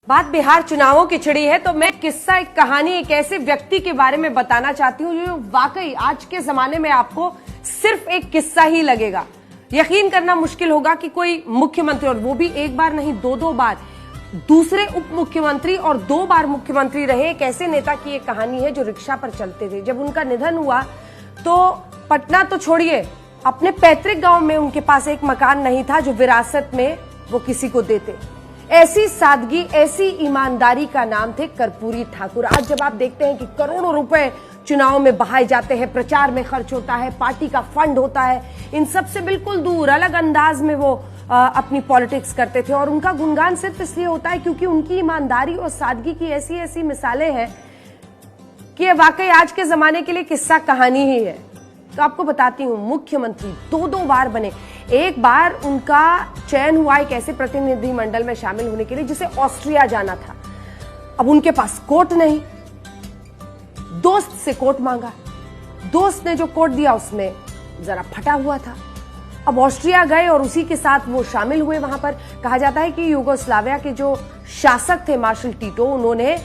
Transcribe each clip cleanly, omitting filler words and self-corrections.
बात बिहार चुनावों की छिड़ी है तो मैं किस्सा एक कहानी एक ऐसे व्यक्ति के बारे में बताना चाहती हूँ जो वाकई आज के जमाने में आपको सिर्फ एक किस्सा ही लगेगा। यकीन करना मुश्किल होगा कि कोई मुख्यमंत्री, और वो भी एक बार नहीं दो बार, दूसरे उप मुख्यमंत्री और 2 बार मुख्यमंत्री रहे एक ऐसे नेता की एक कहानी है जो रिक्शा पर चलते थे। जब उनका निधन हुआ तो पटना तो छोड़िए, अपने पैतृक गांव में उनके पास एक मकान नहीं था जो विरासत में वो किसी को देते। ऐसी सादगी, ऐसी ईमानदारी का नाम थे कर्पूरी ठाकुर। आज जब आप देखते हैं कि करोड़ों रुपए चुनाव में बहाए जाते हैं, प्रचार में खर्च होता है, पार्टी का फंड होता है, इन सब से बिल्कुल दूर अलग अंदाज में वो अपनी पॉलिटिक्स करते थे। और उनका गुणगान सिर्फ इसलिए होता है क्योंकि उनकी ईमानदारी और सादगी की ऐसी ऐसी मिसालें हैं कि ये वाकई आज के जमाने के लिए किस्सा कहानी ही है। तो आपको बताती हूं, मुख्यमंत्री 2 बार बने। एक बार उनका चयन हुआ एक ऐसे प्रतिनिधि मंडल में शामिल होने के लिए जिसे ऑस्ट्रिया जाना था। अब उनके पास कोट नहीं, दोस्त से कोट मांगा। दोस्त ने जो कोट दिया उसमें जरा फटा हुआ था। अब ऑस्ट्रिया गए और उसी के साथ वो शामिल हुए। वहां पर कहा जाता है कि यूगोस्लाविया के जो शासक थे मार्शल टीटो, उन्होंने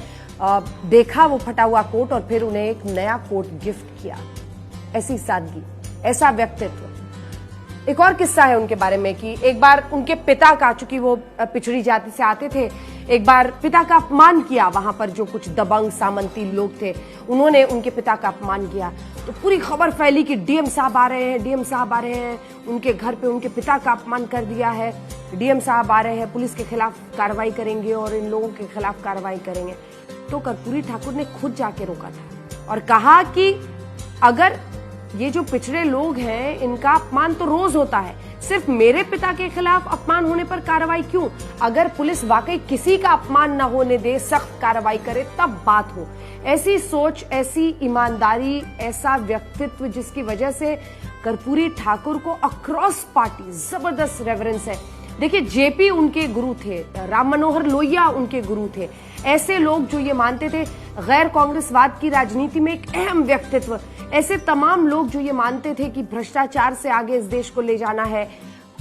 देखा वो फटा हुआ कोट और फिर उन्हें एक नया कोट गिफ्ट किया। ऐसी सादगी, ऐसा व्यक्तित्व। एक और किस्सा है उनके बारे में कि एक बार उनके पिता का, चूंकि वो पिछड़ी जाति से आते थे, एक बार पिता का अपमान किया। वहां पर जो कुछ दबंग सामंती लोग थे उन्होंने उनके पिता का अपमान किया तो पूरी खबर फैली कि डीएम साहब आ रहे हैं, डीएम साहब आ रहे हैं, उनके घर पे उनके पिता का अपमान कर दिया है, डीएम साहब आ रहे हैं, पुलिस के खिलाफ कार्रवाई करेंगे और इन लोगों के खिलाफ कार्रवाई करेंगे। तो कर्पूरी ठाकुर ने खुद जाके रोका था और कहा कि अगर ये जो पिछड़े लोग हैं इनका अपमान तो रोज होता है, सिर्फ मेरे पिता के खिलाफ अपमान होने पर कार्रवाई क्यों? अगर पुलिस वाकई किसी का अपमान न होने दे, सख्त कार्रवाई करे तब बात हो। ऐसी सोच, ऐसी ईमानदारी, ऐसा व्यक्तित्व जिसकी वजह से कर्पूरी ठाकुर को अक्रॉस पार्टी जबरदस्त रेफरेंस है। देखिए, जेपी उनके गुरु थे, राम मनोहर लोहिया उनके गुरु थे। ऐसे लोग जो ये मानते थे गैर कांग्रेसवाद की राजनीति में एक अहम व्यक्तित्व, ऐसे तमाम लोग जो ये मानते थे कि भ्रष्टाचार से आगे इस देश को ले जाना है।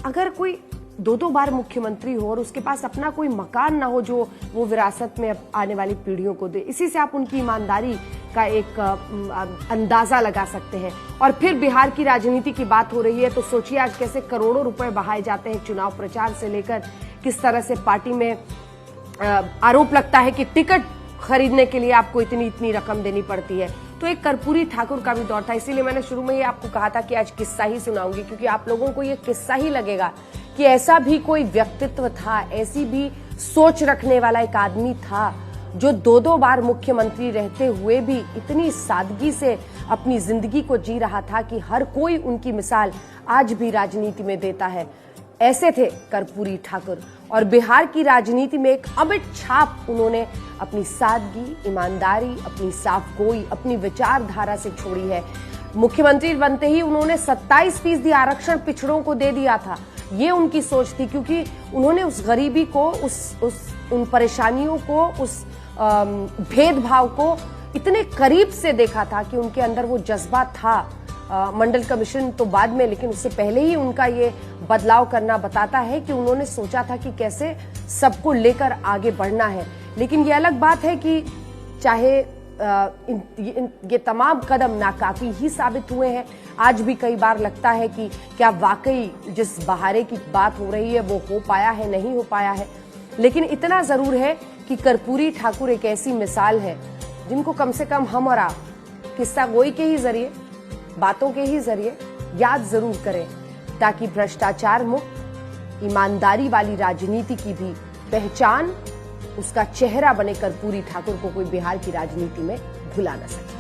अगर कोई 2 बार मुख्यमंत्री हो और उसके पास अपना कोई मकान ना हो जो वो विरासत में आने वाली पीढ़ियों को दे, इसी से आप उनकी ईमानदारी का एक अंदाजा लगा सकते हैं। और फिर बिहार की राजनीति की बात हो रही है तो सोचिए आज कैसे करोड़ों रुपए बहाए जाते हैं चुनाव प्रचार से लेकर, किस तरह से पार्टी में आरोप लगता है कि टिकट खरीदने के लिए आपको इतनी रकम देनी पड़ती है। तो एक कर्पूरी ठाकुर का भी दौर था। इसीलिए मैंने शुरू में ही आपको कहा था कि आज किस्सा ही सुनाऊंगी, क्योंकि आप लोगों को ये किस्सा ही लगेगा कि ऐसा भी कोई व्यक्तित्व था, ऐसी भी सोच रखने वाला एक आदमी था जो 2 बार मुख्यमंत्री रहते हुए भी इतनी सादगी से अपनी जिंदगी को जी रहा था कि हर कोई उनकी मिसाल आज भी राजनीति में देता है। ऐसे थे कर्पूरी ठाकुर और बिहार की राजनीति में एक अमिट छाप उन्होंने अपनी सादगी, ईमानदारी, अपनी साफगोई, अपनी विचारधारा से छोड़ी है। मुख्यमंत्री बनते ही उन्होंने 27% आरक्षण पिछड़ों को दे दिया था। ये उनकी सोच थी क्योंकि उन्होंने उस गरीबी को, उन परेशानियों को, उस भेदभाव को इतने करीब से देखा था कि उनके अंदर वो जज्बा था। मंडल कमीशन तो बाद में, लेकिन उससे पहले ही उनका ये बदलाव करना बताता है कि उन्होंने सोचा था कि कैसे सबको लेकर आगे बढ़ना है। लेकिन ये अलग बात है कि चाहे ये तमाम कदम नाकाफी ही साबित हुए हैं। आज भी कई बार लगता है कि क्या वाकई जिस बहारे की बात हो रही है वो हो पाया है, नहीं हो पाया है। लेकिन इतना जरूर है कि कर्पूरी ठाकुर एक ऐसी मिसाल है जिनको कम से कम हम और आप किस्सा गोई के ही जरिए, बातों के ही जरिए याद जरूर करें, ताकि भ्रष्टाचार मुक्त, ईमानदारी वाली राजनीति की भी पहचान, उसका चेहरा बने कर्पूरी ठाकुर को कोई बिहार की राजनीति में भुला न सके।